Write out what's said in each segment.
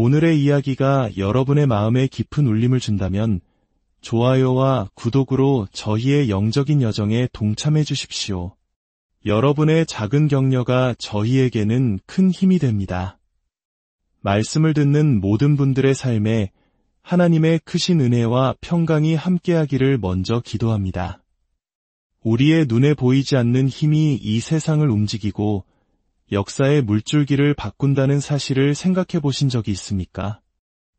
오늘의 이야기가 여러분의 마음에 깊은 울림을 준다면 좋아요와 구독으로 저희의 영적인 여정에 동참해 주십시오. 여러분의 작은 격려가 저희에게는 큰 힘이 됩니다. 말씀을 듣는 모든 분들의 삶에 하나님의 크신 은혜와 평강이 함께하기를 먼저 기도합니다. 우리의 눈에 보이지 않는 힘이 이 세상을 움직이고 역사의 물줄기를 바꾼다는 사실을 생각해 보신 적이 있습니까?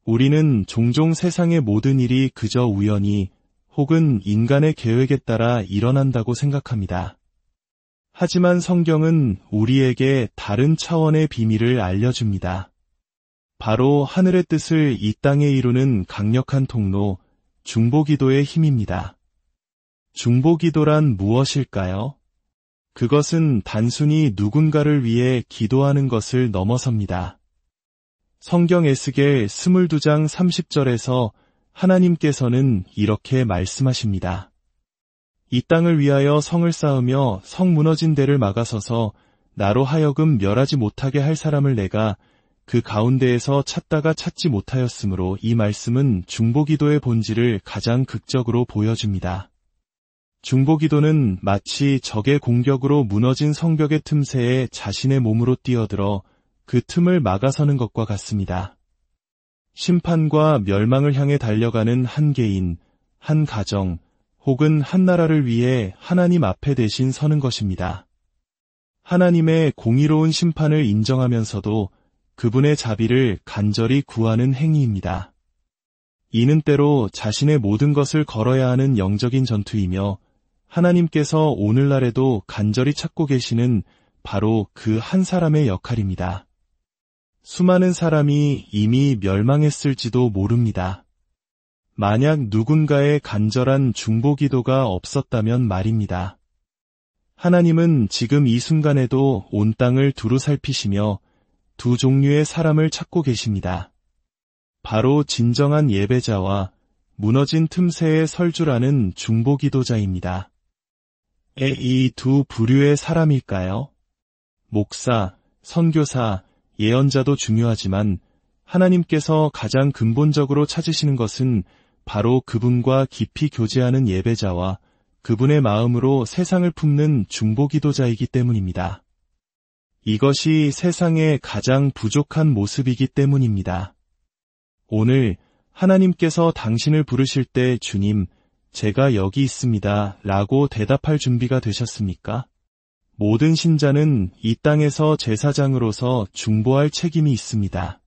우리는 종종 세상의 모든 일이 그저 우연히 혹은 인간의 계획에 따라 일어난다고 생각합니다. 하지만 성경은 우리에게 다른 차원의 비밀을 알려줍니다. 바로 하늘의 뜻을 이 땅에 이루는 강력한 통로, 중보기도의 힘입니다. 중보기도란 무엇일까요? 그것은 단순히 누군가를 위해 기도하는 것을 넘어섭니다. 성경 에스겔 22장 30절에서 하나님께서는 이렇게 말씀하십니다. 이 땅을 위하여 성을 쌓으며 성 무너진 데를 막아서서 나로 하여금 멸하지 못하게 할 사람을 내가 그 가운데에서 찾다가 찾지 못하였으므로 이 말씀은 중보기도의 본질을 가장 극적으로 보여줍니다. 중보기도는 마치 적의 공격으로 무너진 성벽의 틈새에 자신의 몸으로 뛰어들어 그 틈을 막아서는 것과 같습니다. 심판과 멸망을 향해 달려가는 한 개인, 한 가정, 혹은 한 나라를 위해 하나님 앞에 대신 서는 것입니다. 하나님의 공의로운 심판을 인정하면서도 그분의 자비를 간절히 구하는 행위입니다. 이는 때로 자신의 모든 것을 걸어야 하는 영적인 전투이며 하나님께서 오늘날에도 간절히 찾고 계시는 바로 그 한 사람의 역할입니다. 수많은 사람이 이미 멸망했을지도 모릅니다. 만약 누군가의 간절한 중보기도가 없었다면 말입니다. 하나님은 지금 이 순간에도 온 땅을 두루 살피시며 두 종류의 사람을 찾고 계십니다. 바로 진정한 예배자와 무너진 틈새에 설 줄 아는 중보기도자입니다. 이 두 부류의 사람일까요? 목사, 선교사, 예언자도 중요하지만 하나님께서 가장 근본적으로 찾으시는 것은 바로 그분과 깊이 교제하는 예배자와 그분의 마음으로 세상을 품는 중보기도자이기 때문입니다. 이것이 세상의 가장 부족한 모습이기 때문입니다. 오늘 하나님께서 당신을 부르실 때 주님, 제가 여기 있습니다 라고 대답할 준비가 되셨습니까? 모든 신자는 이 땅에서 제사장으로서 중보할 책임이 있습니다.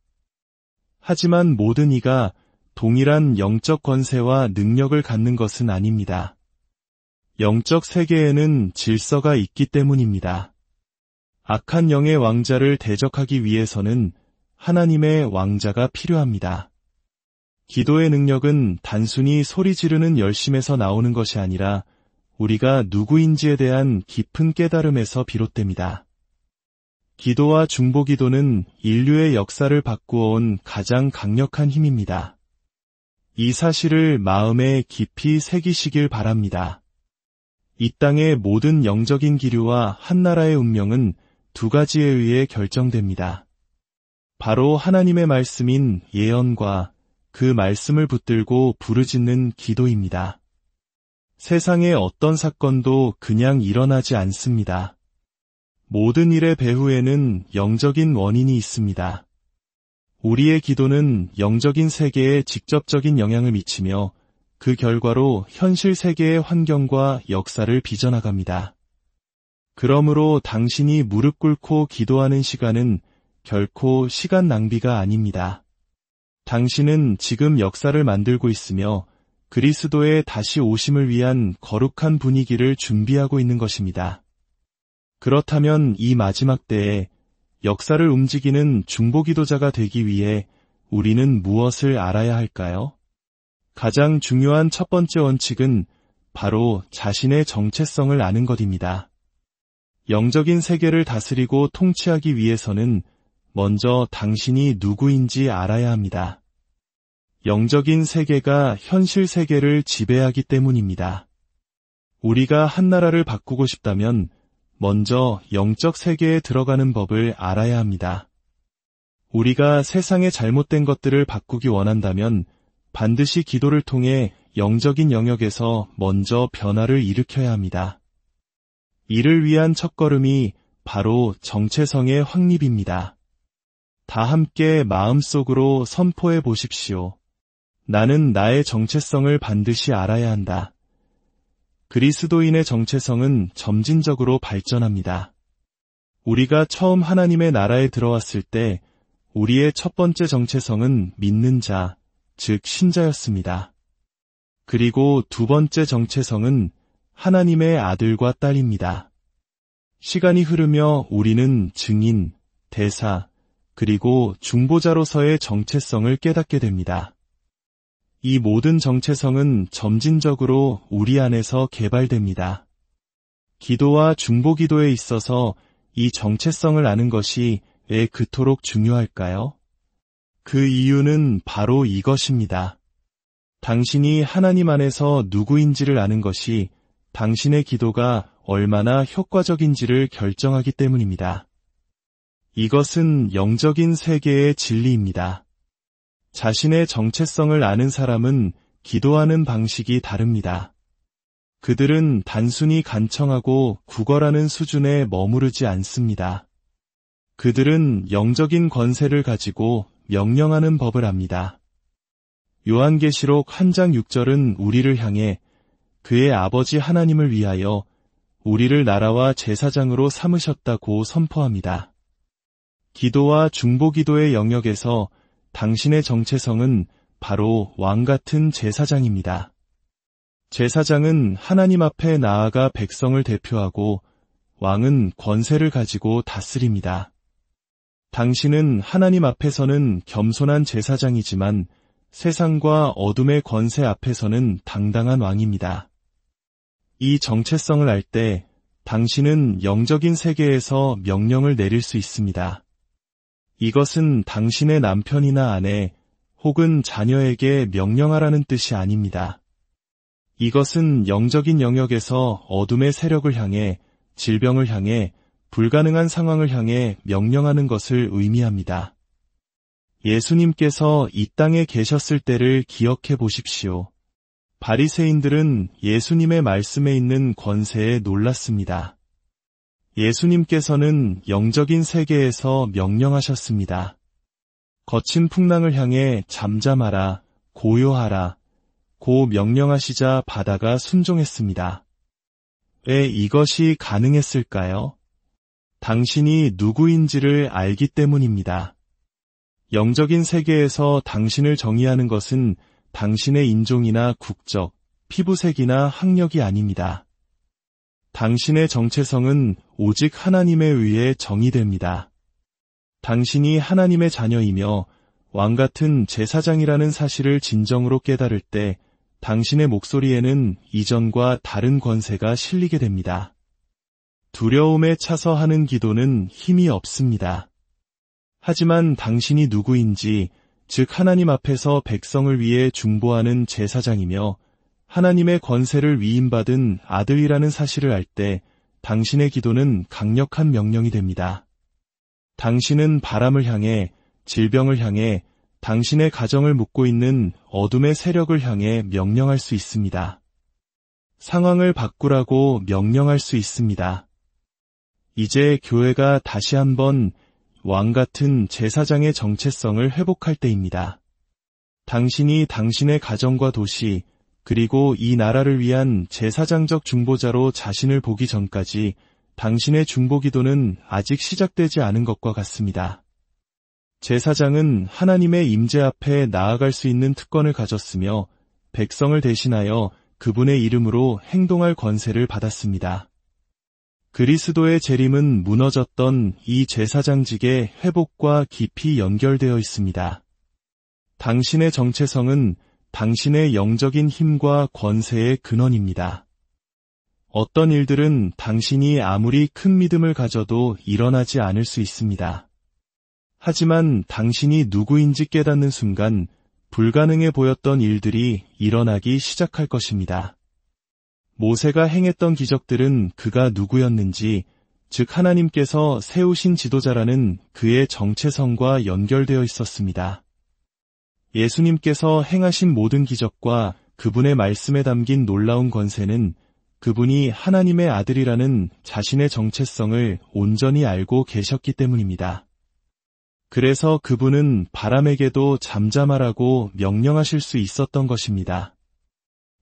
하지만 모든 이가 동일한 영적 권세와 능력을 갖는 것은 아닙니다. 영적 세계에는 질서가 있기 때문입니다. 악한 영의 왕자를 대적하기 위해서는 하나님의 왕자가 필요합니다. 기도의 능력은 단순히 소리 지르는 열심에서 나오는 것이 아니라 우리가 누구인지에 대한 깊은 깨달음에서 비롯됩니다. 기도와 중보기도는 인류의 역사를 바꾸어온 가장 강력한 힘입니다. 이 사실을 마음에 깊이 새기시길 바랍니다. 이 땅의 모든 영적인 기류와 한 나라의 운명은 두 가지에 의해 결정됩니다. 바로 하나님의 말씀인 예언과 그 말씀을 붙들고 부르짖는 기도입니다. 세상의 어떤 사건도 그냥 일어나지 않습니다. 모든 일의 배후에는 영적인 원인이 있습니다. 우리의 기도는 영적인 세계에 직접적인 영향을 미치며 그 결과로 현실 세계의 환경과 역사를 빚어나갑니다. 그러므로 당신이 무릎 꿇고 기도하는 시간은 결코 시간 낭비가 아닙니다. 당신은 지금 역사를 만들고 있으며 그리스도의 다시 오심을 위한 거룩한 분위기를 준비하고 있는 것입니다. 그렇다면 이 마지막 때에 역사를 움직이는 중보기도자가 되기 위해 우리는 무엇을 알아야 할까요? 가장 중요한 첫 번째 원칙은 바로 자신의 정체성을 아는 것입니다. 영적인 세계를 다스리고 통치하기 위해서는 먼저 당신이 누구인지 알아야 합니다. 영적인 세계가 현실 세계를 지배하기 때문입니다. 우리가 한 나라를 바꾸고 싶다면 먼저 영적 세계에 들어가는 법을 알아야 합니다. 우리가 세상의 잘못된 것들을 바꾸기 원한다면 반드시 기도를 통해 영적인 영역에서 먼저 변화를 일으켜야 합니다. 이를 위한 첫걸음이 바로 정체성의 확립입니다. 다 함께 마음속으로 선포해 보십시오. 나는 나의 정체성을 반드시 알아야 한다. 그리스도인의 정체성은 점진적으로 발전합니다. 우리가 처음 하나님의 나라에 들어왔을 때 우리의 첫 번째 정체성은 믿는 자, 즉 신자였습니다. 그리고 두 번째 정체성은 하나님의 아들과 딸입니다. 시간이 흐르며 우리는 증인, 대사, 그리고 중보자로서의 정체성을 깨닫게 됩니다. 이 모든 정체성은 점진적으로 우리 안에서 개발됩니다. 기도와 중보기도에 있어서 이 정체성을 아는 것이 왜 그토록 중요할까요? 그 이유는 바로 이것입니다. 당신이 하나님 안에서 누구인지를 아는 것이 당신의 기도가 얼마나 효과적인지를 결정하기 때문입니다. 이것은 영적인 세계의 진리입니다. 자신의 정체성을 아는 사람은 기도하는 방식이 다릅니다. 그들은 단순히 간청하고 구걸하는 수준에 머무르지 않습니다. 그들은 영적인 권세를 가지고 명령하는 법을 압니다. 요한계시록 1장 6절은 우리를 향해 그의 아버지 하나님을 위하여 우리를 나라와 제사장으로 삼으셨다고 선포합니다. 기도와 중보기도의 영역에서 당신의 정체성은 바로 왕같은 제사장입니다. 제사장은 하나님 앞에 나아가 백성을 대표하고 왕은 권세를 가지고 다스립니다. 당신은 하나님 앞에서는 겸손한 제사장이지만 세상과 어둠의 권세 앞에서는 당당한 왕입니다. 이 정체성을 알 때 당신은 영적인 세계에서 명령을 내릴 수 있습니다. 이것은 당신의 남편이나 아내 혹은 자녀에게 명령하라는 뜻이 아닙니다. 이것은 영적인 영역에서 어둠의 세력을 향해, 질병을 향해, 불가능한 상황을 향해 명령하는 것을 의미합니다. 예수님께서 이 땅에 계셨을 때를 기억해 보십시오. 바리새인들은 예수님의 말씀에 있는 권세에 놀랐습니다. 예수님께서는 영적인 세계에서 명령하셨습니다. 거친 풍랑을 향해 잠잠하라, 고요하라, 고 명령하시자 바다가 순종했습니다. 왜 이것이 가능했을까요? 당신이 누구인지를 알기 때문입니다. 영적인 세계에서 당신을 정의하는 것은 당신의 인종이나 국적, 피부색이나 학력이 아닙니다. 당신의 정체성은 오직 하나님에 의해 정의됩니다. 당신이 하나님의 자녀이며 왕같은 제사장이라는 사실을 진정으로 깨달을 때 당신의 목소리에는 이전과 다른 권세가 실리게 됩니다. 두려움에 차서 하는 기도는 힘이 없습니다. 하지만 당신이 누구인지, 즉 하나님 앞에서 백성을 위해 중보하는 제사장이며 하나님의 권세를 위임받은 아들이라는 사실을 알 때 당신의 기도는 강력한 명령이 됩니다. 당신은 바람을 향해, 질병을 향해, 당신의 가정을 묶고 있는 어둠의 세력을 향해 명령할 수 있습니다. 상황을 바꾸라고 명령할 수 있습니다. 이제 교회가 다시 한번 왕같은 제사장의 정체성을 회복할 때입니다. 당신이 당신의 가정과 도시, 그리고 이 나라를 위한 제사장적 중보자로 자신을 보기 전까지 당신의 중보기도는 아직 시작되지 않은 것과 같습니다. 제사장은 하나님의 임재 앞에 나아갈 수 있는 특권을 가졌으며 백성을 대신하여 그분의 이름으로 행동할 권세를 받았습니다. 그리스도의 재림은 무너졌던 이 제사장직의 회복과 깊이 연결되어 있습니다. 당신의 정체성은 당신의 영적인 힘과 권세의 근원입니다. 어떤 일들은 당신이 아무리 큰 믿음을 가져도 일어나지 않을 수 있습니다. 하지만 당신이 누구인지 깨닫는 순간 불가능해 보였던 일들이 일어나기 시작할 것입니다. 모세가 행했던 기적들은 그가 누구였는지, 즉 하나님께서 세우신 지도자라는 그의 정체성과 연결되어 있었습니다. 예수님께서 행하신 모든 기적과 그분의 말씀에 담긴 놀라운 권세는 그분이 하나님의 아들이라는 자신의 정체성을 온전히 알고 계셨기 때문입니다. 그래서 그분은 바람에게도 잠잠하라고 명령하실 수 있었던 것입니다.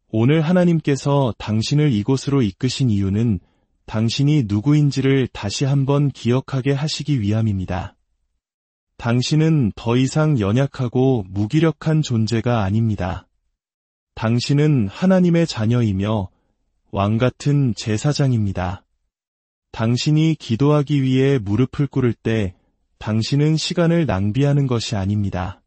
오늘 하나님께서 당신을 이곳으로 이끄신 이유는 당신이 누구인지를 다시 한번 기억하게 하시기 위함입니다. 당신은 더 이상 연약하고 무기력한 존재가 아닙니다. 당신은 하나님의 자녀이며 왕같은 제사장입니다. 당신이 기도하기 위해 무릎을 꿇을 때 당신은 시간을 낭비하는 것이 아닙니다.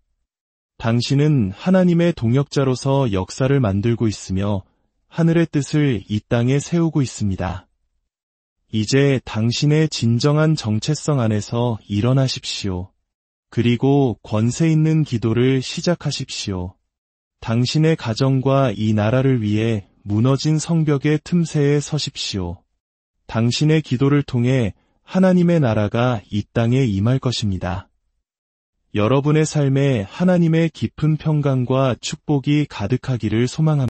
당신은 하나님의 동역자로서 역사를 만들고 있으며 하늘의 뜻을 이 땅에 세우고 있습니다. 이제 당신의 진정한 정체성 안에서 일어나십시오. 그리고 권세 있는 기도를 시작하십시오. 당신의 가정과 이 나라를 위해 무너진 성벽의 틈새에 서십시오. 당신의 기도를 통해 하나님의 나라가 이 땅에 임할 것입니다. 여러분의 삶에 하나님의 깊은 평강과 축복이 가득하기를 소망합니다.